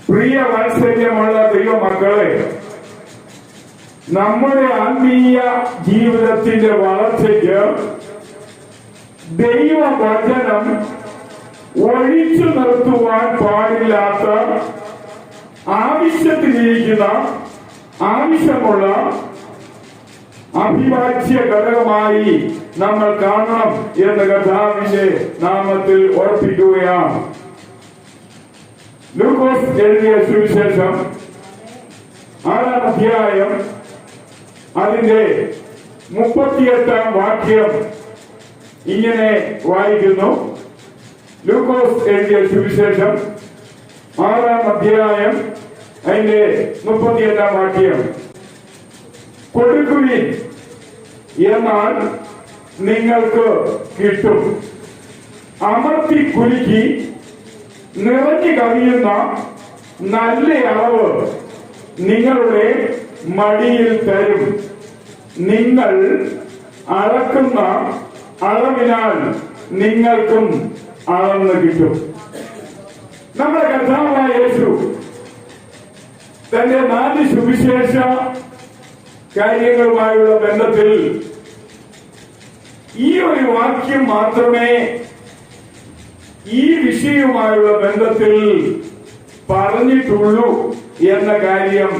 പ്രിയ വാത്സല്യമുള്ള ദൈവമക്കളെ, നമ്മുടെ ആത്മീയ ജീവിതത്തിന്റെ വളർച്ചയ്ക്ക് ദൈവവചനം ഒഴിച്ചു നിർത്തുവാൻ പാടില്ലാത്ത ആവശ്യമുള്ള അവിഭാജ്യ ഘടകമായി നമ്മൾ കാണണം എന്ന് കർത്താവിന്റെ നാമത്തിൽ ഓർപ്പിക്കുകയാണ്. ലൂക്കോസ് എഴുതിയ സുവിശേഷം 6-ാം അധ്യായം അതിന്റെ 38-ാം വാക്യം ഇങ്ങനെ വായിക്കുന്നു. ലൂക്കോസ് എഴുതിയ സുവിശേഷം 6-ാം അധ്യായം അതിന്റെ 38-ാം വാക്യം. കൊടുക്കുവിൻ, എന്നാൽ നിങ്ങൾക്ക് കിട്ടും. അമർത്തി കുലുക്കി നിറഞ്ഞു കവിയുന്ന നല്ല അളവ് നിങ്ങളുടെ മടിയിൽ തരും. നിങ്ങൾ അളക്കുന്ന അളവിനാൽ നിങ്ങൾക്കും അളന്ന് കിട്ടും. നമ്മുടെ കർത്താവായ യേശു തന്റെ 4 സുവിശേഷ കാര്യങ്ങളുമായുള്ള ബന്ധത്തിൽ ഈ ഒരു വാക്യം മാത്രമേ ഈ വിഷയവുമായുള്ള ബന്ധത്തിൽ പറഞ്ഞിട്ടുള്ളൂ എന്ന കാര്യം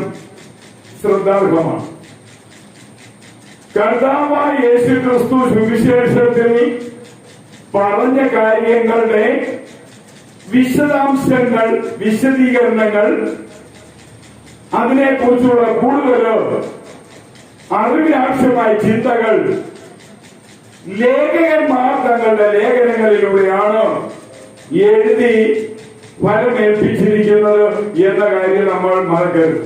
ശ്രദ്ധാർഹമാണ്. കർത്താവായ യേശു ക്രിസ്തു സുവിശേഷത്തിൽ പറഞ്ഞ കാര്യങ്ങളുടെ വിശദീകരണങ്ങൾ, അതിനെക്കുറിച്ചുള്ള കൂടുതൽ അറിവിനാവശ്യമായ ചിന്തകൾ ലേഖകന്മാർ തങ്ങളുടെ ലേഖനങ്ങളിലൂടെയാണ് എഴുതി ഫലമേൽപ്പിച്ചിരിക്കുന്നത് എന്ന കാര്യം നമ്മൾ മറക്കരുത്.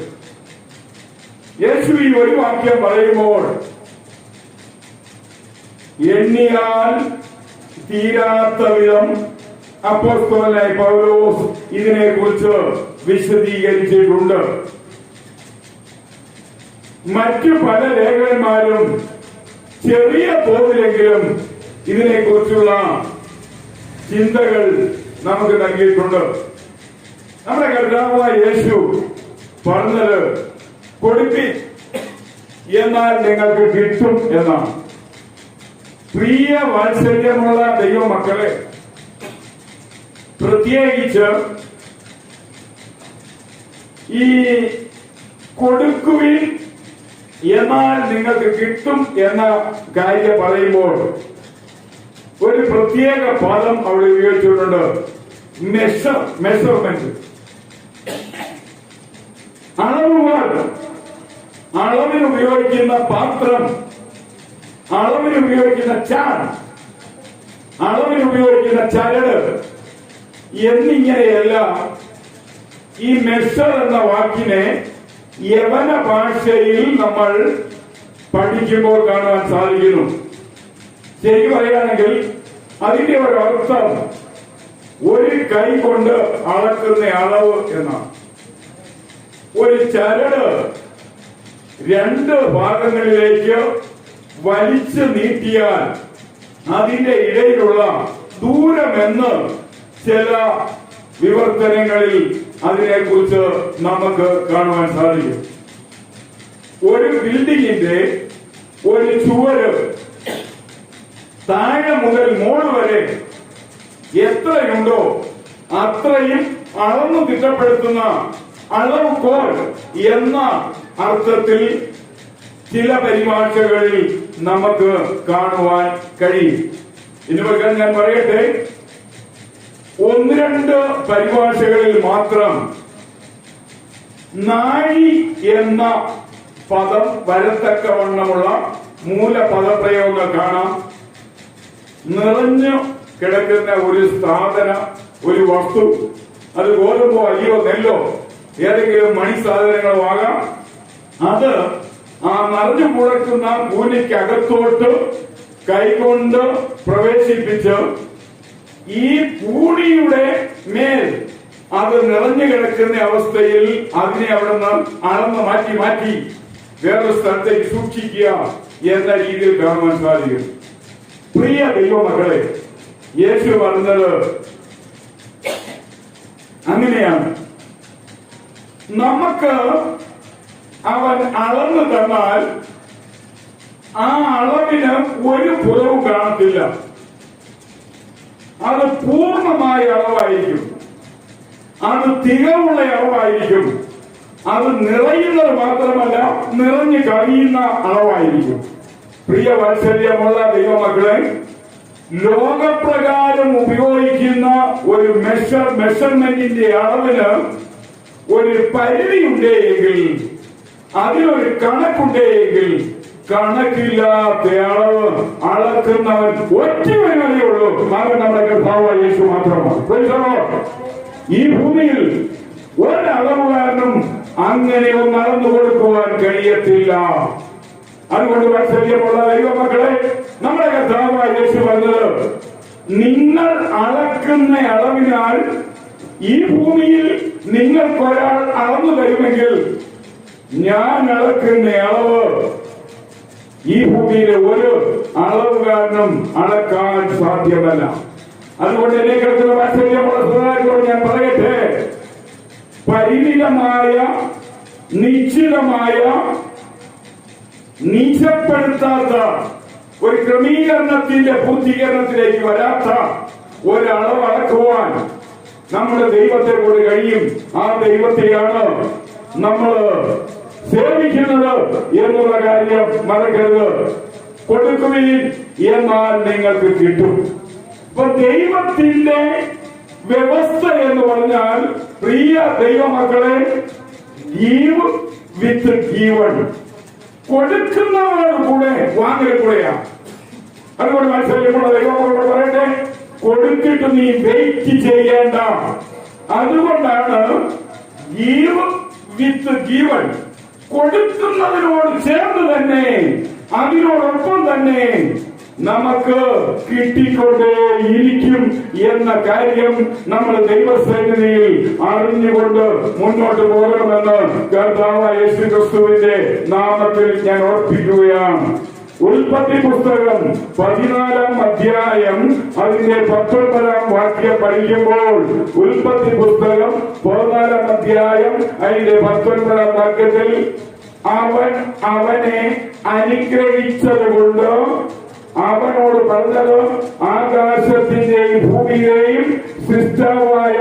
യേശു ഈ ഒരു വാക്യം പറയുമ്പോൾ എണ്ണിയാൽ തീരാത്ത വിധം അപ്പോസ്തലനായ പൗലോസ് ഇതിനെക്കുറിച്ച് വിശദീകരിച്ചിട്ടുണ്ട്. മറ്റു പല ലേഖകന്മാരും ചെറിയ തോതിലെങ്കിലും ഇതിനെക്കുറിച്ചുള്ള ചിന്തകൾ നമുക്ക് നൽകിയിട്ടുണ്ട്. നമ്മുടെ കർത്താവായ യേശു പറഞ്ഞത് കൊടുപ്പി, എന്നാൽ നിങ്ങൾക്ക് കിട്ടും എന്നാണ്. പ്രിയ വാത്സല്യമുള്ള ദൈവമക്കളെ, പ്രത്യേകിച്ച് ഈ കൊടുക്കുവിൻ എന്നാൽ നിങ്ങൾക്ക് കിട്ടും എന്ന കാര്യം പറയുമ്പോൾ ഒരു പ്രത്യേക പദം അവിടെ ഉപയോഗിച്ചിട്ടുണ്ട്. മെഷർമെന്റ്, അളവുകൾ, അളവിന് ഉപയോഗിക്കുന്ന പാത്രം, അളവിന് ഉപയോഗിക്കുന്ന ചാൺ, അളവിന് ഉപയോഗിക്കുന്ന ചരട് എന്നിങ്ങനെയെല്ലാം ഈ മെഷർ എന്ന വാക്കിനെ യവന ഭാഷയിൽ നമ്മൾ പഠിക്കുമ്പോൾ കാണുവാൻ സാധിക്കുന്നു. ശരി പറയുകയാണെങ്കിൽ അതിന്റെ ഒരു അർത്ഥം ഒരു കൈ കൊണ്ട് അളക്കുന്ന അളവ് എന്നാണ്. ഒരു ചരട് 2 ഭാഗങ്ങളിലേക്ക് വലിച്ചു നീട്ടിയാൽ അതിന്റെ ഇടയിലുള്ള ദൂരമെന്ന് ചില വിവർത്തനങ്ങളിൽ അതിനെക്കുറിച്ച് നമുക്ക് കാണുവാൻ സാധിക്കും. ഒരു ബിൽഡിങ്ങിന്റെ ഒരു ചുവര് താഴെ മുതൽ മോൾ വരെ എത്രയുണ്ടോ അത്രയും അളന്നു തിട്ടപ്പെടുത്തുന്ന അളവുകോൽ എന്ന അർത്ഥത്തിൽ ചില പരിഭാഷകളിൽ നമുക്ക് കാണുവാൻ കഴിയും. ഇനി ഞാൻ പറയട്ടെ, 1-2 പരിഭാഷകളിൽ മാത്രം നാഴി എന്ന പദം വരത്തക്കവണ്ണമുള്ള മൂലപദപ്രയോഗങ്ങൾ കാണാം. നിറഞ്ഞു കിടക്കുന്ന ഒരു സാധനം, ഒരു വസ്തു, അത് ഗോതമ്പോ അരിയോ നെല്ലോ ഏതെങ്കിലും മണി സാധനങ്ങളോ ആകാം. അത് ആ നിറഞ്ഞു മുഴക്കുന്ന കൂനിക്കകത്തോട്ട് കൈകൊണ്ട് പ്രവേശിപ്പിച്ച് ഈ പൂണിയുടെ മേൽ അത് നിറഞ്ഞു കിടക്കുന്ന അവസ്ഥയിൽ അതിനെ അവിടെ നിന്ന് അളന്ന് മാറ്റി വേറൊരു സ്ഥലത്തേക്ക് സൂക്ഷിക്കുക എന്ന രീതിയിൽ കാണുവാൻ സാധിക്കും. പ്രിയ ദൈവമക്കളെ, യേശു പറഞ്ഞത് അങ്ങനെയാണ്. നമുക്ക് അവൻ അളന്നു തന്നാൽ ആ അളവിന് ഒരു കുറവും കാണത്തില്ല. അത് പൂർണ്ണമായ അളവായിരിക്കും, അത് തികവുള്ള അളവായിരിക്കും, അത് നിറയുന്നത് മാത്രമല്ല നിറഞ്ഞു കഴിയുന്ന അളവായിരിക്കും. പ്രിയ വാത്സല്യമുള്ള ദൈവമക്കളെ, ലോകപ്രകാരം ഉപയോഗിക്കുന്ന ഒരു മെഷർമെന്റിന്റെ അളവിന് ഒരു പരിധിയുണ്ടെങ്കിൽ, അതിനൊരു കണക്കുണ്ടെങ്കിൽ, കണക്കില്ലാത്ത അളവ് അളക്കുന്നവൻ ഒറ്റവനേ ഉള്ളൂ. അവൻ നമ്മുടെ കർത്താവായ യേശു മാത്രമാണ്. ഈ ഭൂമിയിൽ ഒരളവ് കാരണം അങ്ങനെ ഒന്ന് അളന്നു കൊടുക്കുവാൻ കഴിയത്തില്ല. അതുകൊണ്ട് വാത്സല്യമുള്ള ദൈവമക്കളെ, നമ്മുടെ കർത്താവായ യേശു പറഞ്ഞത്, നിങ്ങൾ അളക്കുന്ന അളവിനാൽ ഈ ഭൂമിയിൽ നിങ്ങൾക്കൊരാൾ അളന്നു തരുമെങ്കിൽ ഞാൻ അളക്കുന്ന അളവ് ഈ ഭൂമിയിലെ ഒരു അളവ് കാരണം അളക്കാൻ സാധ്യമല്ല. അതുകൊണ്ട് എന്നെ കേൾക്കുന്ന വാത്സല്യമുള്ള സഹോദരങ്ങളോട് ഞാൻ പറയട്ടെ, പരിമിതമായ, നിശ്ചിതമായ, നിശ്ചയപ്പെടുത്താത്ത, ഒരു ക്രമീകരണത്തിന്റെ പൂർത്തീകരണത്തിലേക്ക് വരാത്ത ഒരളവ് അളക്കുവാൻ നമ്മുടെ ദൈവത്തെ കൊണ്ട് കഴിയും. ആ ദൈവത്തെയാണ് നമ്മൾ സേവിക്കുന്നത് എന്നുള്ള കാര്യം മറക്കരുത്. കൊടുക്കുവിൻ എന്നാൽ നിങ്ങൾക്ക് കിട്ടും. ഇപ്പൊ ദൈവത്തിന്റെ വ്യവസ്ഥ എന്ന് പറഞ്ഞാൽ, പ്രിയ ദൈവമക്കളെ, ഗീവ് വിത്ത് ഗീവൺ, കൊടുക്കുന്നവരോട് കൂടെ വാങ്ങൽ കൂടെയാണ്. അതുകൊണ്ട് വാത്സല്യമുള്ള ദൈവമക്കളോട് പറയട്ടെ, കൊടുത്തിട്ട് നീ വെയിറ്റ് ചെയ്യേണ്ട. അതുകൊണ്ടാണ് ഗീവ് വിത്ത് ഗീവൺ, കൊടുക്കുന്നതിനോട് ചേർന്ന് തന്നെ, അതിനോടൊപ്പം തന്നെ നമുക്ക് കിട്ടിക്കൊണ്ടേയിരിക്കും എന്ന കാര്യം നമ്മൾ ദൈവസന്നിധിയിൽ അറിഞ്ഞുകൊണ്ട് മുന്നോട്ട് പോകണമെന്ന് കർത്താവായ യേശു ക്രിസ്തുവിന്റെ നാമത്തിൽ ഞാൻ ഓർപ്പിക്കുകയാണ്. ഉൽപ്പത്തി പുസ്തകം 14-ാം അധ്യായം അതിന്റെ 19-ാം വാക്യം പഠിക്കുമ്പോൾ, ഉൽപ്പത്തി പുസ്തകം 14-ാം അധ്യായം അതിന്റെ 19-ാം വാക്യത്തിൽ, അവൻ അവനെ അനുഗ്രഹിച്ചതുകൊണ്ട് അവനോട് പറഞ്ഞത്, ആകാശത്തിന്റെയും ഭൂമിയെയും സൃഷ്ടാവായ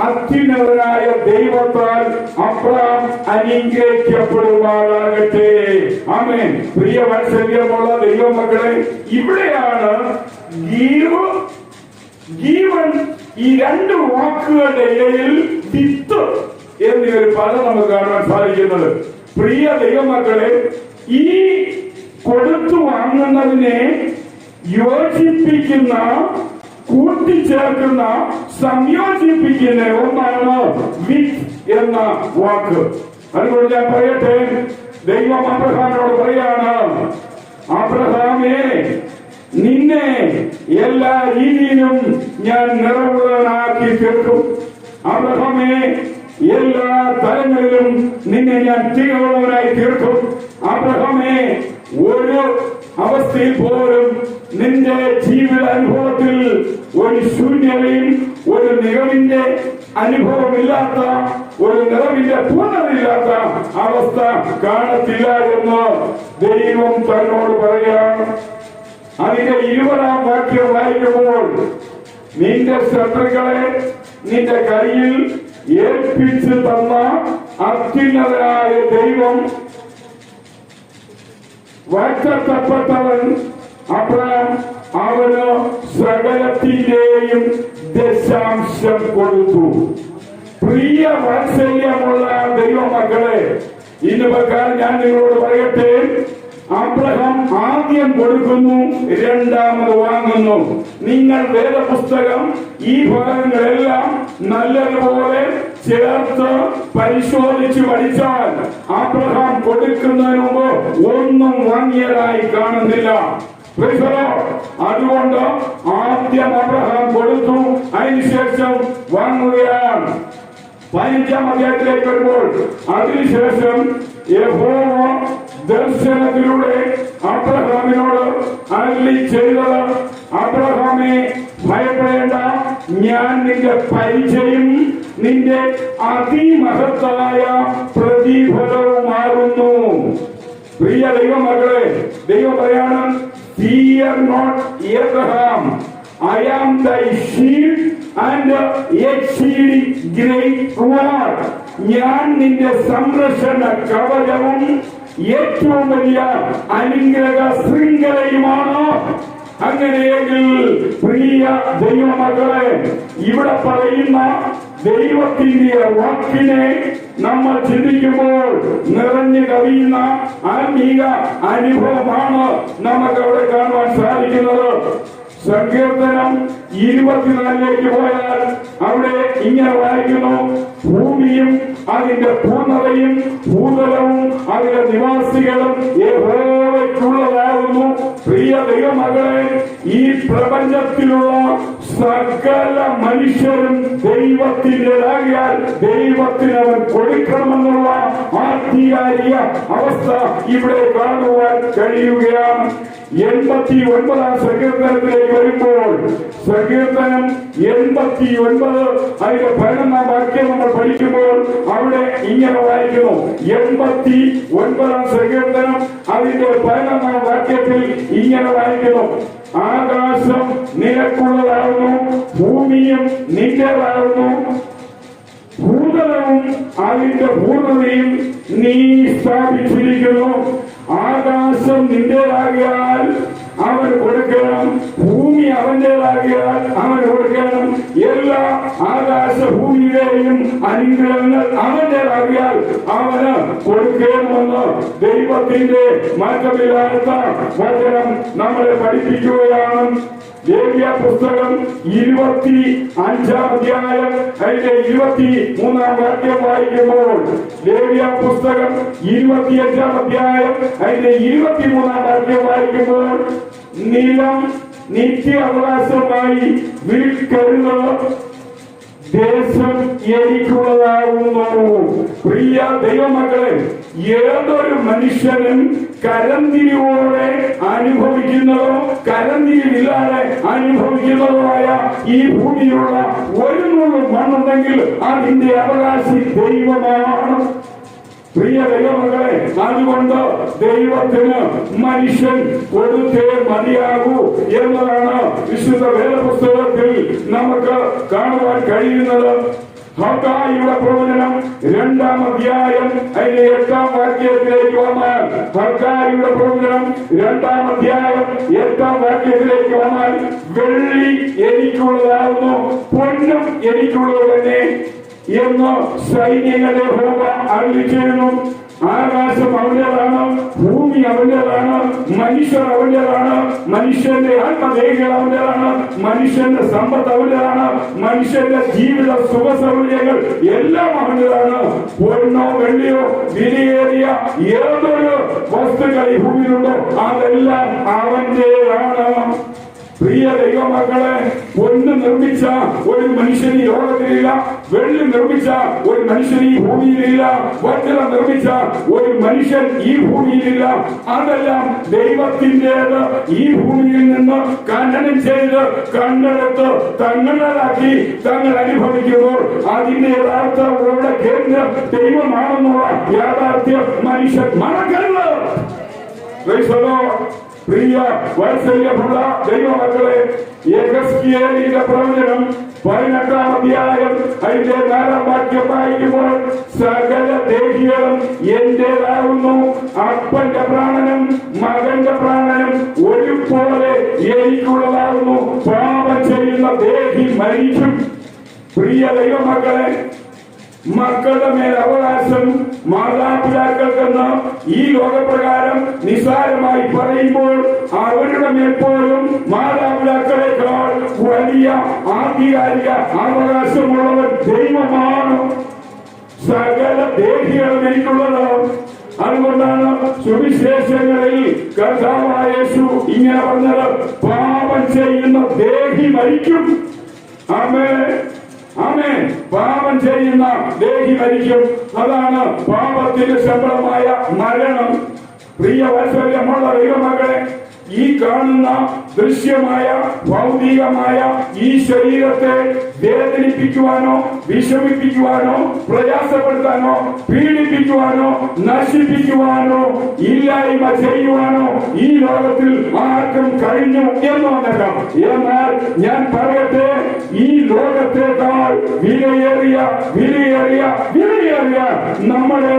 അത്യുന്നതനായ ദൈവത്താൽ അബ്രഹാം അനുഗ്രഹിക്കപ്പെടുമാറാകട്ടെ. ആമേൻ. പ്രിയ വാത്സല്യമുള്ള ദൈവമക്കളെ, ഇവിടെയാണ് ഗീവൻ, ഈ രണ്ട് വാക്കുകളുടെ ഇടയിൽ വിത്ത് എന്നൊരു പദം നമുക്ക് കാണാൻ സാധിക്കുന്നത്. പ്രിയ ദൈവമക്കളെ, ഈ കൊടുത്തു വാങ്ങുന്നതിനെ യോജിപ്പിക്കുന്ന, കൂട്ടിച്ചേർക്കുന്ന, സംയോജിപ്പിക്കുന്ന ഒന്നാണ് വിത്ത് എന്ന വാക്ക്. അതുകൊണ്ട് ഞാൻ പറയട്ടെ, ദൈവം അബ്രഹാമിനോട് പറയാണ്, അബ്രഹാമേ, നിന്നെ എല്ലാ രീതിയിലും ഞാൻ നിറവുള്ളവനാക്കി തീർക്കും. അബ്രഹാമേ, എല്ലാ തലങ്ങളിലും നിന്നെ ഞാൻ തികവുള്ളവനായി തീർക്കും. അബ്രഹാമേ, ഒരു അവസ്ഥയിൽ പോലും നിന്റെ ജീവിത അനുഭവത്തിൽ ഒരു ശൂന്യതയും ഒരു നിറവിന്റെ അനുഭവമില്ലാത്ത, ഒരു നിറവിന്റെ പൂർണ്ണതയില്ലാത്ത അവസ്ഥ കാണത്തില്ല എന്ന് ദൈവം തന്നോട് പറയാം. അതിന്റെ 20-ാം വാക്യം വായിക്കുമ്പോൾ, നിന്റെ ശത്രുക്കളെ നിന്റെ കയ്യിൽ ഏൽപ്പിച്ചു തന്ന അത്യുന്നതനായ ദൈവം, വാഴ്ത്തപ്പെട്ടവൻ അബ്രഹാം, അവന് സകലത്തിന്റെയും ദശാംശം കൊടുത്തു. പ്രിയ വാത്സല്യമുള്ള ദൈവമക്കളെ, ഇന്ന് പ്രകാരം ഞാൻ നിങ്ങളോട് പറയട്ടെ, അബ്രഹാം ആദ്യം കൊടുക്കുന്നു, രണ്ടാമത് വാങ്ങുന്നു. നിങ്ങൾ വേദപുസ്തകം ഈ ഭാഗങ്ങളെല്ലാം നല്ലതുപോലെ ചേർത്ത് പരിശോധിച്ച് പഠിച്ചാൽ അബ്രഹാം കൊടുക്കുന്നതിന് മുമ്പ് ഒന്നും വാങ്ങിയതായി കാണുന്നില്ല. അതുകൊണ്ട് ആദ്യം അബ്രഹാം കൊടുത്തു, അതിനുശേഷം വാങ്ങുകയാണ്. 15-ാം അധ്യായത്തിലേക്ക് വരുമ്പോൾ, അതിനുശേഷം യഹോവ ദർശനത്തിലൂടെ അബ്രഹാമിനോട് അരുളി ചെയ്തത്, അബ്രഹാമേ, ഭയപ്പെടേണ്ട, ഞാൻ നിന്റെ പരിചയം നിന്റെ അതിമഹത്തായ പ്രതിഫലവുമാകുന്നു. പ്രിയ ദൈവമക്കളെ, ദൈവം പറയാണ്, fear not Abraham, I am thy shield and exceeding great reward. ഞാൻ നിന്റെ സംരക്ഷണ കവചവും ഏറ്റവും വലിയ അനുഗ്രഹ ശൃംഖലയുമാണ്. അങ്ങനെയെങ്കിൽ പ്രിയ ദൈവമക്കളെ, ഇവിടെ പറയുന്ന ദൈവത്തിന്റെ വാക്കിനെ നമ്മൾ ചിന്തിക്കുമ്പോൾ നിറഞ്ഞു കവിയുന്ന ആത്മീയ അനുഭവമാണ് നമുക്ക് അവിടെ കാണുവാൻ സാധിക്കുന്നത്. സങ്കീർത്തനം 24 പോയാൽ അവിടെ ഇങ്ങനെ വായിക്കുന്നു, ഭൂമിയും അതിന്റെ പൂർണ്ണതയും ഭൂതലവും അതിന്റെ നിവാസികളും യഹോവയ്ക്കുള്ളതാകുന്നു. പ്രിയ ദൈവമകളെ, ഈ പ്രപഞ്ചത്തിലുള്ള സകല മനുഷ്യരും ദൈവത്തിൻ്റെതാകിയാൽ ദൈവത്തിന് അവൻ കൊടുക്കണമെന്നുള്ള ആധികാരിക അവസ്ഥ ഇവിടെ കാണുവാൻ കഴിയുകയാണ്. 89 സങ്കീർത്തനത്തിലേക്ക് വരുമ്പോൾ, സങ്കീർത്തനം 89 അതിന്റെ 11 വാക്യം നമ്മൾ പഠിക്കുമ്പോൾ അവിടെ ഇങ്ങനെ വായിക്കുന്നു. 89 സങ്കീർത്തനം അതിന്റെ 11 വാക്യത്തിൽ ഇങ്ങനെ വായിക്കുന്നു, ആകാശം നിനക്കുള്ളതാകുന്നു, ഭൂമിയും നിന്റേതാകുന്നു, ഭൂതലവും അതിന്റെ പൂർണ്ണതയും നീ സ്ഥാപിച്ചിരിക്കുന്നു. ആകാശം നിന്റേതാകിയാൽ അവൻ കൊടുക്കണം, ഭൂമി അവന്റേതാകിയാൽ അവൻ കൊടുക്കണം. എല്ലാ ആകാശഭൂമിയുടെയും അനുഗ്രഹങ്ങൾ അവന്റേതാകിയാൽ അവന് കൊടുക്കണമെന്ന് ദൈവത്തിന്റെ മാറ്റമില്ലാത്ത വചനം നമ്മളെ പഠിപ്പിക്കുകയാണ്. ലേവ്യ പുസ്തകം 25 അധ്യായം അതിന്റെ 23 വാക്യം വായിക്കുമ്പോൾ, ലേവ്യ പുസ്തകം 25 അധ്യായം അതിന്റെ 23 വാക്യം വായിക്കുമ്പോൾ, നിലം നിത്യ അവകാശമായി വിൽക്കരുത്, ദേശം എനിക്കുള്ളതാകുന്നു. പ്രിയ ദൈവമക്കളെ, ഏതൊരു മനുഷ്യനും കരന്തിരിവോടെ അനുഭവിക്കുന്നതോ കരന്തിരിവില്ലാതെ അനുഭവിക്കുന്നതോമായ ഈ ഭൂമിയിലുള്ള ഒരു നൂറ് മണ്ണുണ്ടെങ്കിൽ അതിന്റെ അവകാശി ദൈവമാണ്. പ്രിയ ദൈവമക്കളെ, അതുകൊണ്ട് ദൈവത്തിന് മനുഷ്യൻ കൊടുത്തേ മതിയാകൂ എന്നതാണ് വിശുദ്ധ വേദപുസ്തകത്തിൽ നമുക്ക് കാണുവാൻ കഴിയുന്നത്. ഹഗ്ഗായിയുടെ പ്രവചനം 2-ാം അധ്യായം അതിന്റെ 8-ാം വാക്യത്തിലേക്ക് വന്നാൽ, ഹഗ്ഗായിയുടെ പ്രവചനം 2-ാം അധ്യായം 8-ാം വാക്യത്തിലേക്ക് വന്നാൽ, വെള്ളി എനിക്കുള്ളതാകുന്നു, പൊന്നും എനിക്കുള്ളത് തന്നെ എന്ന് സൈന്യങ്ങളുടെ യഹോവ അരുളിച്ചെയ്യുന്നു. ആകാശം അവന്റേതാണ്, ഭൂമി അവന്റേതാണ്, മനുഷ്യർ അവന്റേതാണ്, മനുഷ്യന്റെ ആത്മദേഹികൾ അവന്റേതാണ്, മനുഷ്യന്റെ സമ്പത്ത് അവന്റേതാണ്, മനുഷ്യന്റെ ജീവിത സുഖ സൗകര്യങ്ങൾ എല്ലാം അവന്റേതാണ്. പൊന്നോ വെള്ളിയോ വിലയേറിയ ഏതൊരു വസ്തുക്കൾ ഈ ഭൂമിയിലുണ്ടോ അതെല്ലാം അവന്റേതാണ്. പ്രിയ ദൈവമക്കളെ, പൊന്ന് നിർമ്മിച്ച ഒരു മനുഷ്യന് ഈ ലോകത്തിലില്ല, വെള്ളി നിർമ്മിച്ച ഒരു മനുഷ്യൻ ഈ ഭൂമിയിലില്ല, വജ്രം നിർമ്മിച്ച ഒരു മനുഷ്യൻ ഈ ഭൂമിയിലില്ല. അതെല്ലാം ദൈവത്തിൻ്റെത്. ഈ ഭൂമിയിൽ നിന്ന് ഖനനം ചെയ്ത് കണ്ടെടുത്ത് തങ്ങളുടേതാക്കി തങ്ങൾ അനുഭവിക്കുമ്പോൾ അതിന്റെ യഥാർത്ഥ ഉറവിട കേന്ദ്രം ദൈവമാണെന്നുള്ള യാഥാർത്ഥ്യം മനുഷ്യൻ മറക്കരുത്. പ്രിയ വാത്സല്യമുള്ള ദൈവമക്കളെ, യെഹെസ്കേലിന്റെ പ്രവചനം 18-ാം അധ്യായം അതിന്റെ 4-ാം വാക്യം വായിക്കുമ്പോൾ, സകല ദേഹികളും എന്റേതാകുന്നു, അപ്പന്റെ പ്രാണനും മകന്റെ പ്രാണനും ഒരുപോലെ എനിക്കുള്ളതാകുന്നു, പാപം ചെയ്യുന്ന ദേഹി മരിക്കും. പ്രിയ ദൈവമക്കളെ, മക്കളുടെ മേൽ അവകാശം മാതാപിതാക്കൾക്കെന്ന് ഈ ലോകപ്രകാരം നിസ്സാരമായി പറയുമ്പോൾ, അവരുടെ മേൽ പോലും മാതാപിതാക്കളെക്കാൾ വലിയ ആധികാരിക അവകാശമുള്ളവൻ ദൈവമാണ്. സകല ദേഹികളും എനിക്കുള്ളത്. അതുകൊണ്ടാണ് സുവിശേഷങ്ങളിൽ കർത്താവായ യേശു ഇങ്ങനെ പറഞ്ഞത്, പാപം ചെയ്യുന്ന ദേഹി മരിക്കും. ആമേൻ, ആമേൻ. പാപം ചെയ്യുന്ന ദേഹി മരിക്കും. അതാണ് പാപത്തിന്റെ ശമ്പളമായ മരണം. പ്രിയ വാത്സല്യമുള്ള ദൈവമക്കളെ, ഈ കാണുന്ന ദൃശ്യമായ ഭൗതികമായ ഈ ശരീരത്തെ വേദനിപ്പിക്കുവാനോ വിഷമിപ്പിക്കുവാനോ പ്രയാസപ്പെടുത്താനോ പീഡിപ്പിക്കുവാനോ നശിപ്പിക്കുവാനോ ഇല്ലായ്മ ചെയ്യുവാനോ ഈ ലോകത്തിൽ ആർക്കും കഴിഞ്ഞു എന്നോന്നേക്കാം. എന്നാൽ ഞാൻ പറയട്ടെ, ഈ ലോകത്തേക്കാൾ വിലയേറിയ നമ്മുടെ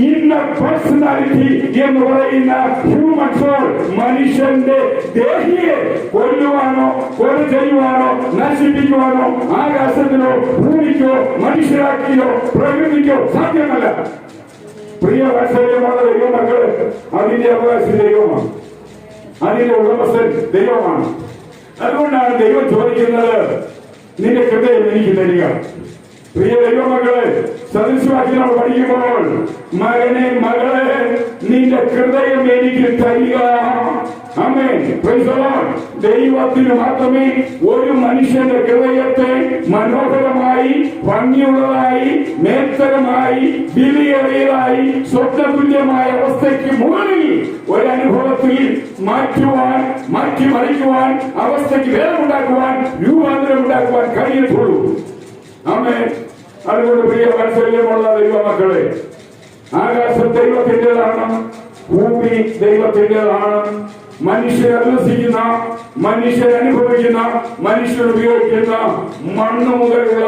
ഇന്നർ പേഴ്സണാലിറ്റി എന്ന് പറയുന്ന ഹ്യൂമൻ സോൾ, മനുഷ്യന്റെ ദേഹിയെ കൊല്ലുവാനോ കൊല ചെയ്യുവാനോ നശിപ്പിക്കുവാനോ ആകാശത്തിനോ ഭൂമിക്കോ മനുഷ്യരാക്കിയോ പ്രകൃതിക്കോ സാധ്യമല്ല. പ്രിയ വാത്സല്യമുള്ള ദൈവമക്കള്, അതിന്റെ അവകാശം ദൈവമാണ്, അതിന്റെ ഉടമസ്ഥൻ ദൈവമാണ്. അതുകൊണ്ടാണ് ദൈവം ചോദിക്കുന്നത്, നിന്റെ ഹൃദയം എനിക്ക് തരിക. പ്രിയ ദൈവമക്കളെ, സദൃശവാക്യം നമ്മൾ പഠിക്കുമ്പോൾ, മകനെ മകളെ നിന്റെ ഹൃദയം എനിക്ക് തരിക. ആമേൻ. Praise the lord. ദൈവത്തിന് മാത്രമേ ഒരു മനുഷ്യന്റെ ഹൃദയത്തെ മനോഹരമായി, ഭംഗിയുള്ളതായി, മേത്തരമായി, വിലയേറിയതായി, സ്വപ്നതുല്യമായ അവസ്ഥയ്ക്ക് മുകളിൽ ഒരനുഭവത്തിൽ മാറ്റിമറിക്കുവാൻ, അവസ്ഥയ്ക്ക് ഭേദമുണ്ടാക്കുവാൻ, രൂപാന്തരം ഉണ്ടാക്കുവാൻ കഴിയത്തുള്ളൂ. ആമേൻ. അതുകൊണ്ട് പ്രിയ വാത്സല്യമുള്ള ദൈവമക്കളെ, ആകാശം ദൈവത്തിൻ്റെതാണ്, ഭൂമി ദൈവത്തിൻ്റെതാണ്. മനുഷ്യർ അഭ്യസിക്കുന്ന, മനുഷ്യർ അനുഭവിക്കുന്ന, മനുഷ്യർ ഉപയോഗിക്കുന്ന മണ്ണ് മുതലുള്ള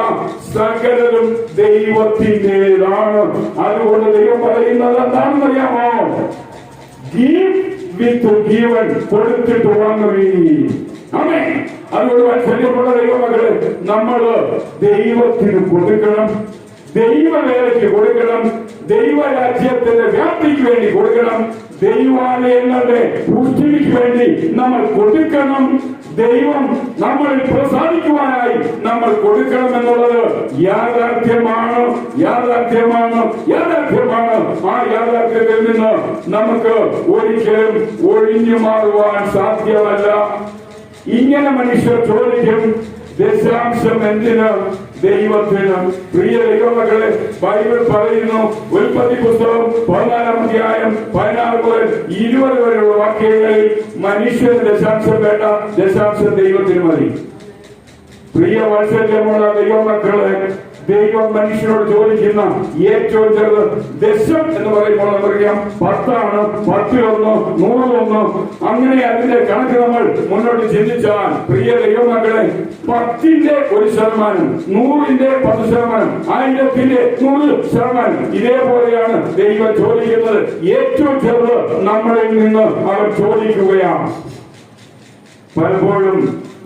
സകലതും ദൈവത്തിൻ്റെതാണ്. അതുകൊണ്ട് ദൈവം പറയുന്നത് എന്താണെന്നറിയാമോ? ഗീവ് വിത്ത് ഗീവൻ, കൊടുത്തിട്ട് വാങ്ങുവീൻ. ആമേൻ. അതുകൊണ്ട് വാത്സല്യമുള്ള ദൈവമക്കളെ, നമ്മള് ദൈവത്തിന് കൊടുക്കണം, ദൈവവേലയ്ക്ക് കൊടുക്കണം, ദൈവരാജ്യത്തിന്റെ വ്യാപ്തിക്ക് വേണ്ടി കൊടുക്കണം, ദൈവാലയങ്ങളുടെ പുഷ്ടിക്ക് വേണ്ടി നമ്മൾ കൊടുക്കണം, ദൈവം നമ്മളിൽ പ്രസാദിക്കുവാനായി നമ്മൾ കൊടുക്കണം എന്നുള്ളത് യാഥാർത്ഥ്യമാണ്. ആ യാഥാർത്ഥ്യത്തിൽ നിന്ന് നമുക്ക് ഒരിക്കലും ഒഴിഞ്ഞു മാറുവാൻ സാധ്യമല്ല. ഇങ്ങനെ മനുഷ്യർ ചോദിക്കും, ദശാംശം എന്തിന്? ദൈവത്തിന്. പ്രിയ ദൈവമക്കളെ, ബൈബിൾ പറയുന്നു, ഉൽപ്പത്തി പുസ്തകം 14-ാം അധ്യായം 16 മുതൽ 20 വരെയുള്ള വാക്യങ്ങളിൽ മനുഷ്യന് ദശാംശം വേണ്ട, ദശാംശം ദൈവത്തിന് മതി. പ്രിയ വാത്സല്യമുള്ള ദൈവമക്കളെ, ദൈവം മനുഷ്യനോട് ചോദിക്കുന്ന ഏറ്റവും ചെറുത് ദശം എന്ന് പറയുമ്പോൾ നമുക്കറിയാം 10 ആണ്, 10-1, 100-1. അങ്ങനെ അതിന്റെ കണക്ക് നമ്മൾ മുന്നോട്ട് ചിന്തിച്ചാൽ, പ്രിയ ദൈവമക്കളെ, 10-ന്റെ 1%, 100-ന്റെ 10%, 1000-ന്റെ 100%, ഇതേപോലെയാണ് ദൈവം ചോദിക്കുന്നത്. ഏറ്റവും ചെറുത് നമ്മളിൽ നിന്ന് അവർ ചോദിക്കുകയാണ്. പലപ്പോഴും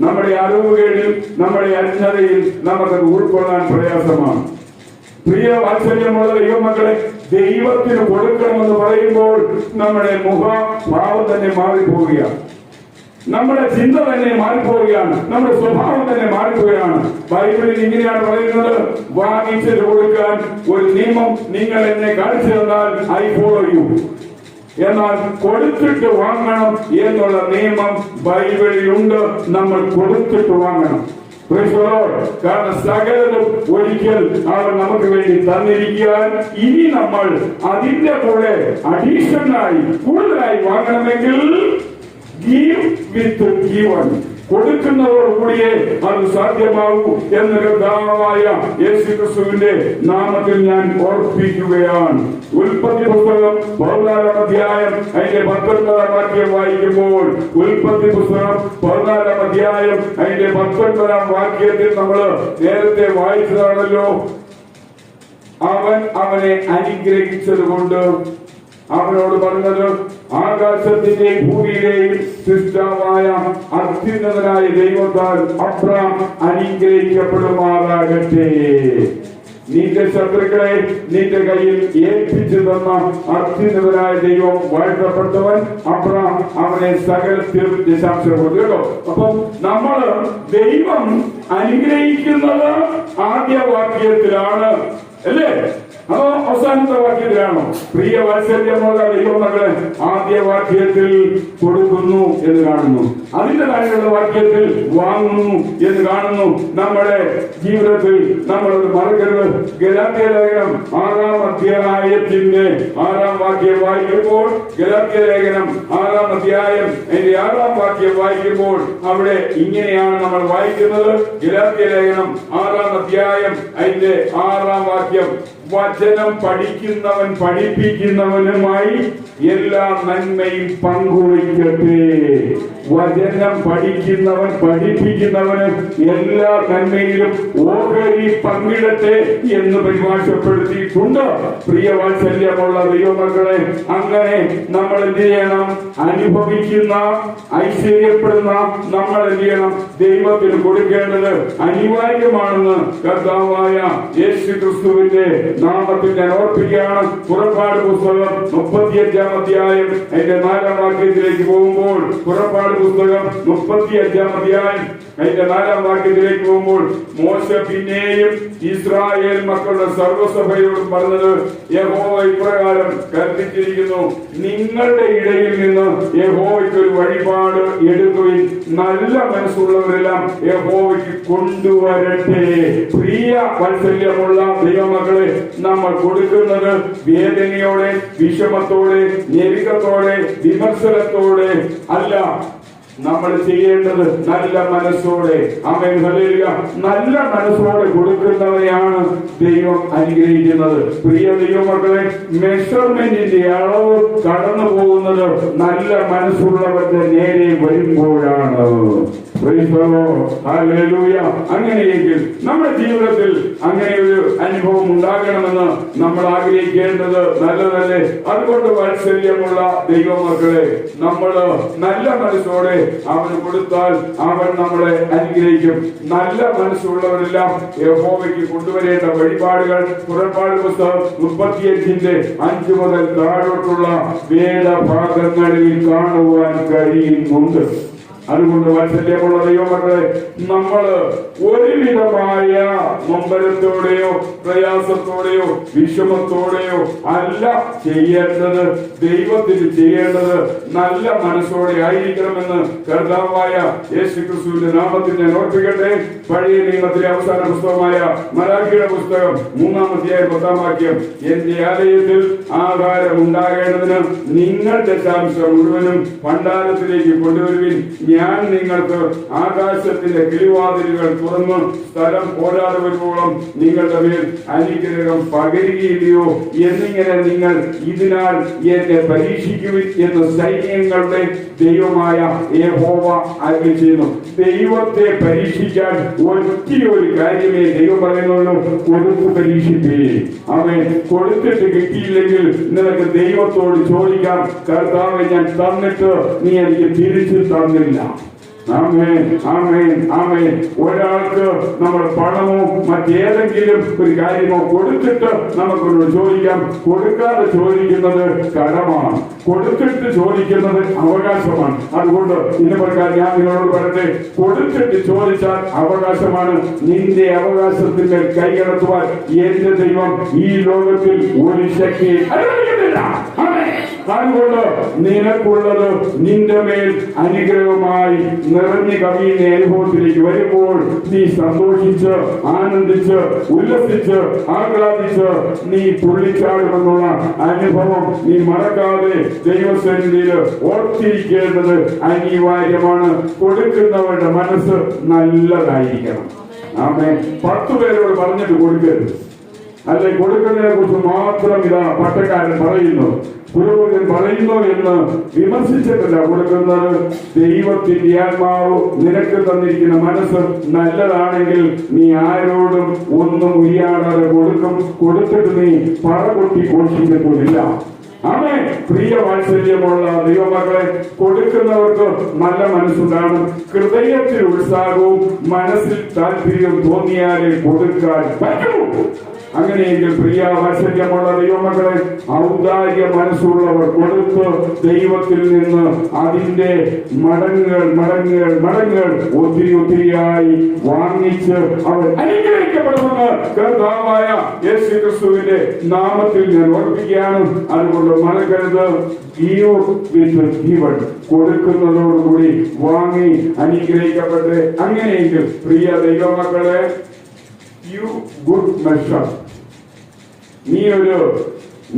നമ്മുടെ അറിവുകേടിൽ, നമ്മുടെ അജ്ഞതയിൽ നമുക്കത് ഉൾക്കൊള്ളാൻ പ്രയാസമാണ്. പ്രിയ വാത്സല്യമുള്ള ദൈവമക്കളെ, ദൈവത്തിന് കൊടുക്കണമെന്ന് പറയുമ്പോൾ നമ്മുടെ മുഖഭാവം തന്നെ മാറിപ്പോവുകയാണ്, നമ്മുടെ ചിന്ത തന്നെ മാറിപ്പോവുകയാണ്, നമ്മുടെ സ്വഭാവം തന്നെ മാറിപ്പോവുകയാണ്. ബൈബിളിൽ ഇങ്ങനെയാണ് പറയുന്നത്, വാങ്ങിച്ചത് കൊടുക്കാൻ ഒരു നിയമം നിങ്ങൾ എന്നെ കാണിച്ചു തന്നാൽ ഐ ഫോളോ യു. എന്നാൽ കൊടുത്തിട്ട് വാങ്ങണം എന്നുള്ള നിയമം ബൈബിളിലുണ്ട്. നമ്മൾ കൊടുത്തിട്ട് വാങ്ങണം. കാരണം സകലതും ഒരിക്കൽ അവർ നമുക്ക് വേണ്ടി തന്നിരിക്കാൻ, ഇനി നമ്മൾ അതിന്റെ കൂടെ അഡീഷണലായി കൂടുതലായി വാങ്ങണമെങ്കിൽ ഗീവ് വിത്ത് ഗീവൻ, കൊടുക്കുന്നതോടുകൂടിയേ അത് സാധ്യമാകൂ എന്ന് കർത്താവായ യേശുക്രിസ്തുവിന്റെ നാമത്തിൽ ഞാൻ ഓർപ്പിക്കുകയാണ്. ഉൽപ്പത്തി പുസ്തകം 14-ാം അധ്യായം അതിന്റെ 19-ാം വാക്യം വായിക്കുമ്പോൾ, ഉൽപ്പത്തി പുസ്തകം 14-ാം അധ്യായം അതിന്റെ 19-ാം വാക്യത്തിൽ നമ്മൾ നേരത്തെ വായിച്ചതാണല്ലോ, അവൻ അവനെ അനുഗ്രഹിച്ചത് കൊണ്ട് അവനോട് പറഞ്ഞത്, ആകാശത്തിന്റെയും ഭൂമിയിലെയും സൃഷ്ടാവായ അത്യുന്നതനായ ദൈവത്താൽ അബ്രാം അനുഗ്രഹിക്കപ്പെടുമാറാകട്ടെ. നിന്റെ ശത്രുക്കളെ നിന്റെ കയ്യിൽ ഏൽപ്പിച്ചു തന്ന അത്യുന്നതനായ ദൈവം വാഴ്ത്തപ്പെട്ടവൻ. അബ്രാം അവനെ സകലത്തിൽ ദശാംശം കൊടുത്തു. കേട്ടോ, അപ്പം നമ്മള് ദൈവം അനുഗ്രഹിക്കുന്നത് ആദ്യ വാക്യത്തിലാണ് അല്ലേ, അതോ അവസാനത്തെ വാക്യത്തിലാണോ? പ്രിയ വാത്സല്യമുള്ള ദൈവമക്കളെ, ആദ്യ വാക്യത്തിൽ കൊടുക്കുന്നു എന്ന് കാണുന്നു, അതിന്റെ താഴെയുള്ള വാക്യത്തിൽ വാങ്ങുന്നു എന്ന് കാണുന്നു. നമ്മുടെ ജീവിതത്തിൽ നമ്മളത് മറക്കരുത്. ഗലാത്യലേഖനം 6-ാം അധ്യായത്തിന്റെ 6-ാം വാക്യം വായിക്കുമ്പോൾ, ഗലാത്യ ലേഖനം 6-ാം അധ്യായം അതിന്റെ 6-ാം വാക്യം വായിക്കുമ്പോൾ അവിടെ ഇങ്ങനെയാണ് നമ്മൾ വായിക്കുന്നത്. ഗലാത്യ ലേഖനം 6-ാം അധ്യായം അതിന്റെ 6-ാം വാക്യം, വചനം പഠിക്കുന്നവൻ പഠിപ്പിക്കുന്നവനുമായി എല്ലാ നന്മയും പങ്കുവയ്ക്കട്ടെ. വചനം പഠിക്കുന്നവൻ പഠിപ്പിക്കുന്നവന് എല്ലാ നന്മയിലും ഓഹരി പങ്കിടട്ടെ എന്ന് പരിഭാഷപ്പെടുത്തിയിട്ടുണ്ട്. പ്രിയ വാത്സല്യമുള്ള ദൈവമക്കളെ, അങ്ങനെ നമ്മൾ എന്ത് ചെയ്യണം? അനുഭവിക്കുന്ന, ഐശ്വര്യപ്പെടുന്ന നമ്മൾ എന്ത് ചെയ്യണം? ദൈവത്തിന് കൊടുക്കേണ്ടത് അനിവാര്യമാണെന്ന് കർത്താവായ യേശു ക്രിസ്തുവിന്റെ നാമത്തിൽ ഞാൻ ഓർപ്പിക്കുകയാണ്. പുറപ്പാട് പുസ്തകം 35-ാം അധ്യായം അതിന്റെ 4-ാം വാക്യത്തിലേക്ക് പോകുമ്പോൾ, പുറപ്പാട് പുസ്തകം 35-ാം അധ്യായം അതിന്റെ 4-ാം വാക്യത്തിലേക്ക് പോകുമ്പോൾ, മോശ പിന്നെയും ഇസ്രായേൽ മക്കളുടെ സർവ്വസഭയോടും പറഞ്ഞത്, യഹോവ ഇപ്രകാരം കൽപ്പിച്ചിരിക്കുന്നു, നിങ്ങളുടെ ഇടയിൽ നിന്ന് യഹോവയ്ക്ക് ഒരു വഴിപാട് എടുക്കുകയും നല്ല മനസ്സുള്ളവരെല്ലാം യഹോവയ്ക്ക് കൊണ്ടുവരട്ടെ. പ്രിയ വാത്സല്യമുള്ള ദൈവമക്കളെ, നമ്മൾ കൊടുക്കുന്നത് വേദനയോടെ, വിഷമത്തോടെ, ഞെരുക്കത്തോടെ, വിമർശനത്തോടെ അല്ല. നമ്മൾ ചെയ്യേണ്ടത് നല്ല മനസ്സോടെ. ആമേൻ, ഹല്ലേലൂയ. നല്ല മനസ്സോടെ കൊടുക്കുന്നവരെയാണ് ദൈവം അനുഗ്രഹിക്കുന്നത്. പ്രിയ ദൈവമക്കളെ, മെഷർമെന്റിന്റെ അളവ് കടന്നു പോകുന്നത് നല്ല മനസ്സുള്ളവരുടെ നേരെ വരുമ്പോഴാണ്. അങ്ങനെയെങ്കിൽ നമ്മുടെ ജീവിതത്തിൽ അങ്ങനെ ഒരു അനുഭവം ഉണ്ടാകണമെന്ന് നമ്മൾ ആഗ്രഹിക്കേണ്ടത് നല്ലതല്ലേ? അതുകൊണ്ട് വാത്സല്യമുള്ള ദൈവമക്കളെ, നമ്മൾ നല്ല മനസ്സോടെ അവന് കൊടുത്താൽ അവൻ നമ്മളെ അനുഗ്രഹിക്കും. നല്ല മനസ്സുള്ളവരെല്ലാം യഹോവയ്ക്ക് കൊണ്ടുവരേണ്ട വഴിപാടുകൾ പുറപ്പാട് പുസ്തകം 35-ന്റെ 5 മുതൽ താഴോട്ടുള്ള വേദഭാഗങ്ങളിൽ കാണുവാൻ കഴിയുന്നുണ്ട്. അതുകൊണ്ട് വാത്സല്യമുള്ള ദൈവമക്കളെ, നമ്മള് ഒരുവിധമായ നൊമ്പരത്തോടെയോ പ്രയാസത്തോടെയോ വിഷമത്തോടെയോ അല്ല ചെയ്യേണ്ടത്. ദൈവത്തിന് ചെയ്യേണ്ടത് നല്ല മനസ്സോടെ ആയിരിക്കണമെന്ന് കർത്താവായ യേശു ക്രിസ്തുവിന്റെ നാമത്തിൽ ഞാൻ ഓർപ്പിക്കട്ടെ. പഴയ നിയമത്തിലെ അവസാന പുസ്തകമായ മലാഖിയുടെ പുസ്തകം 3-ാം അധ്യായം 10-ാം വാക്യം, എന്റെ ആലയത്തിൽ ആഹാരം ഉണ്ടാകേണ്ടതിന് നിങ്ങൾ ദശാംശം മുഴുവനും ഭണ്ഡാരത്തിലേക്ക് കൊണ്ടുവരുവിൻ. ഞാൻ നിങ്ങൾക്ക് ആകാശത്തിന്റെ കിളിവാതിലുകൾ തുറന്ന് സ്ഥലം പോരാതെ വരുമ്പോഴും നിങ്ങളുടെ മേൽ അനുഗ്രഹം പകരുകയില്ലയോ എന്നിങ്ങനെ നിങ്ങൾ ഇതിനാൽ എന്നെ പരീക്ഷിക്കുവിൻ എന്ന് സൈന്യങ്ങളുടെ ദൈവമായ യഹോവ അരുളി ചെയ്യുന്നു. ദൈവത്തെ പരീക്ഷിക്കാൻ ഒറ്റയൊരു കാര്യമേ ദൈവം പറയുന്നുള്ളൂ, കൊടുത്ത് പരീക്ഷിപ്പേ. അവൻ കൊടുത്തിട്ട് കിട്ടിയില്ലെങ്കിൽ നിനക്ക് ദൈവത്തോട് ചോദിക്കാം, കർത്താവെ ഞാൻ തന്നിട്ട് നീ എനിക്ക് തിരിച്ചു തന്നില്ല. ആമേൻ, ആമേൻ, ആമേൻ. ഒരാൾക്ക് നമ്മൾ പണമോ മറ്റേതെങ്കിലും ഒരു കാര്യമോ കൊടുത്തിട്ട് നമുക്കൊന്ന് ചോദിക്കാം. കൊടുക്കാതെ ചോദിക്കുന്നത് കടമാണ്, കൊടുത്തിട്ട് ചോദിക്കുന്നത് അവകാശമാണ്. അതുകൊണ്ട് ഇന്ന് പ്രകാരം ഞാൻ നിങ്ങളോട് പറയട്ടെ, കൊടുത്തിട്ട് ചോദിച്ചാൽ അവകാശമാണ്. നിന്റെ അവകാശത്തിന്റെ കൈകടത്തുവാൻ എന്റെ ദൈവം ഈ ലോകത്തിൽ ഒരു ശക്തി അനുവദിക്കുന്നില്ല. അതുകൊണ്ട് നിനക്കുള്ളത് നിന്റെ മേൽ അനുഗ്രഹമായി നിറഞ്ഞു കവിയുന്ന അനുഭവത്തിലേക്ക് വരുമ്പോൾ നീ സന്തോഷിച്ച് ആനന്ദിച്ച് ഉല്ലസിച്ച് ആഹ്ലാദിച്ച് നീ തുള്ളിച്ചാടുമെന്നുള്ള അനുഭവം നീ മറക്കാതെ ദൈവസന്നിധിയിൽ ഓർത്തിരിക്കേണ്ടത് അനിവാര്യമാണ്. കൊടുക്കുന്നവരുടെ മനസ്സ് നല്ലതായിരിക്കണം. ആമേൻ. 10 പേരോട് പറഞ്ഞിട്ട് കൊടുക്കരുത്. അല്ലെ, കൊടുക്കുന്നതിനെ കുറിച്ച് മാത്രം ഇതാ പട്ടക്കാരൻ പറയുന്നു, പുരോഹിതൻ പറയുന്നു എന്ന് വിമർശിച്ചിട്ടില്ല കൊടുക്കുന്നത്. ദൈവത്തിന്റെ ആത്മാവ് നിനക്ക് തന്നിരിക്കുന്ന മനസ്സ് നല്ലതാണെങ്കിൽ നീ ആരോടും ഒന്നും ഉരിയാടാതെ കൊടുക്കും. കൊടുത്തിട്ട് നീ പറകൊട്ടി ഘോഷിക്കത്തില്ല. അതെ, പ്രിയ വാത്സല്യമുള്ള ദൈവമക്കളെ, കൊടുക്കുന്നവർക്ക് നല്ല മനസ്സുണ്ടാകും. ഹൃദയത്തിൽ ഉത്സാഹവും മനസ്സിൽ താല്പര്യവും തോന്നിയാലേ കൊടുക്കാൻ പറ്റൂ. അങ്ങനെയെങ്കിൽ പ്രിയ വാത്സല്യമുള്ള ദൈവമക്കളെ, ഔദാര്യ മനസ്സുള്ളവർ കൊടുത്ത് ദൈവത്തിൽ നിന്ന് അതിന്റെ മടങ്ങുകൾ മടങ്ങുകൾ മടങ്ങുകൾ ഒത്തിരിയായി വാങ്ങിച്ച് അവർ അനുഗ്രഹിക്കപ്പെടുമെന്ന് കർത്താവായ യേശു ക്രിസ്തുവിന്റെ നാമത്തിൽ ഞാൻ ഓർപ്പിക്കുകയാണ്. അതുകൊണ്ട് മറക്കരുത്, കൊടുക്കുന്നതോടുകൂടി വാങ്ങി അനുഗ്രഹിക്കപ്പെട്ട്. അങ്ങനെയെങ്കിൽ പ്രിയ ദൈവമക്കളെ, you good measure, നീ ഒരു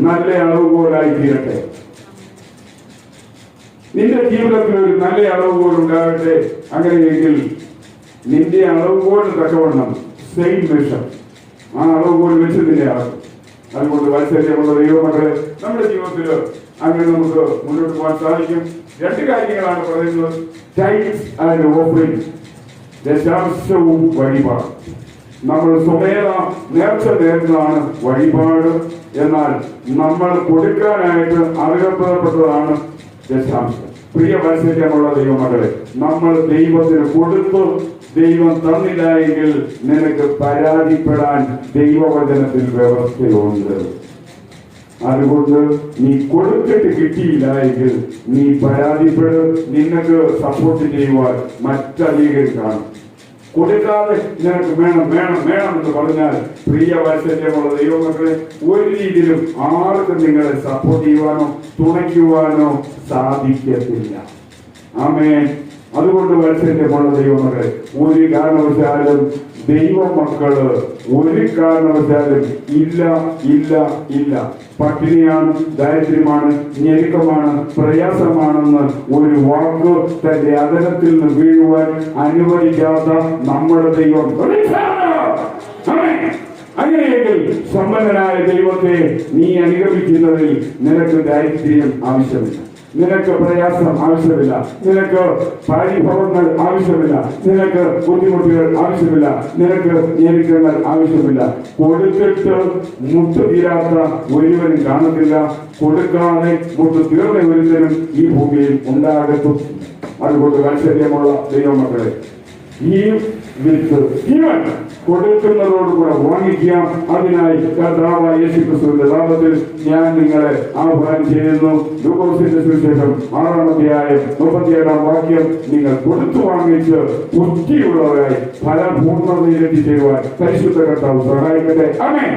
നല്ല അളവുകോലായി തീരട്ടെ. നിന്റെ ജീവിതത്തിൽ ഒരു നല്ല അളവുകോൽ ഉണ്ടാകട്ടെ. അങ്ങനെയെങ്കിൽ നിന്റെ അളവുകോലിന് തക്കവണ്ണം സെയിം മെഷർ ആ അളവുകോൽ വെച്ച് നിന്നെ അളക്കും. അതുകൊണ്ട് വാത്സല്യമുള്ള ദൈവമക്കളെ, നമ്മുടെ ജീവിതത്തിൽ അങ്ങനെ നമുക്ക് മുന്നോട്ട് പോകാൻ സാധിക്കും. രണ്ട് കാര്യങ്ങളാണ് പറയുന്നത്: ടൈറ്റ്സ് ആൻഡ് ഓഫറിംഗ്, ദശാംശവും വഴിപാട്. നമ്മൾ സ്വമേധ നേർച്ച നേർന്നതാണ് വഴിപാട്. എന്നാൽ നമ്മൾ കൊടുക്കാനായിട്ട് അർഹതപ്പെട്ടതാണ് ദശാംശം. പ്രിയ വാത്സല്യമുള്ള ദൈവമക്കളെ, നമ്മൾ ദൈവത്തിന് കൊടുത്തു, ദൈവം തന്നില്ല എങ്കിൽ നിനക്ക് പരാതിപ്പെടാൻ ദൈവവചനത്തിൽ വ്യവസ്ഥയുണ്ട്. അതുകൊണ്ട് നീ കൊടുത്തിട്ട് കിട്ടിയില്ല എങ്കിൽ നീ പരാതിപ്പെടും. നിനക്ക് സപ്പോർട്ട് ചെയ്യുവാൻ മറ്റധികം കാണും. കൊടുക്കാതെ നിനക്ക് വേണം വേണം വേണം എന്ന് പറഞ്ഞാൽ, പ്രിയ വാത്സല്യമുള്ള ദൈവമക്കളെ, ഒരു രീതിയിലും ആർക്കും നിങ്ങളെ സപ്പോർട്ട് ചെയ്യുവാനോ തുണയ്ക്കുവാനോ സാധിക്കത്തില്ല. ആമേൻ. അതുകൊണ്ട് വാത്സല്യമുള്ള ദൈവമക്കളെ, ഒരു കാരണവശാലും ദൈവമക്കള് ഒരു കാരണവശാലും ഇല്ല ഇല്ല ഇല്ല, പട്ടിണിയാണ്, ദാരിദ്ര്യമാണ്, ഞെരുക്കമാണ്, പ്രയാസമാണെന്ന് ഒരു വാക്ക് തന്റെ അധരത്തിൽ നിന്ന് വീഴുവാൻ അനുവദിക്കാത്ത നമ്മുടെ ദൈവം. അങ്ങനെയെങ്കിൽ സമ്പന്നനായ ദൈവത്തെ നീ അനുഗമിക്കുന്നതിൽ നിനക്ക് ദാരിദ്ര്യം ആവശ്യമില്ല, നിനക്ക് പ്രയാസം ആവശ്യമില്ല, നിനക്ക് പരിഭവങ്ങൾ ആവശ്യമില്ല, നിനക്ക് ബുദ്ധിമുട്ടുകൾ ആവശ്യമില്ല, നിനക്ക് ഞെരുക്കങ്ങൾ ആവശ്യമില്ല. കൊടുത്തിട്ട് മുട്ടു തീരാത്ത ഒരുവനും കാണത്തില്ല. കൊടുക്കാതെ മുട്ടു തീർന്ന ഒരുത്തനും ഈ ഭൂമിയിൽ ഉണ്ടാകത്തും. അതുകൊണ്ട് വാത്സല്യമുള്ള ദൈവമക്കളെ, ഈ വിത്ത് ജീവൻ കൊടുക്കുന്നതോടുകൂടെ വാങ്ങിക്കാം. അതിനായി കർത്താവായ യേശുക്രിസ്തുവിന്റെ നാമത്തിൽ ഞാൻ നിങ്ങളെ ആഹ്വാനം ചെയ്യുന്നു. ലൂക്കോസിന്റെ സുവിശേഷം 6-ാം അധ്യായം 37-ാം വാക്യം, നിങ്ങൾ കൊടുത്തു വാങ്ങിച്ച് പുഷ്ടിയുള്ളവരായി ഫലപൂർണ്ണതയിലെത്തിച്ചേരുവാൻ പരിശുദ്ധ കർത്താവ് സഹായിക്കട്ടെ. ആമേൻ.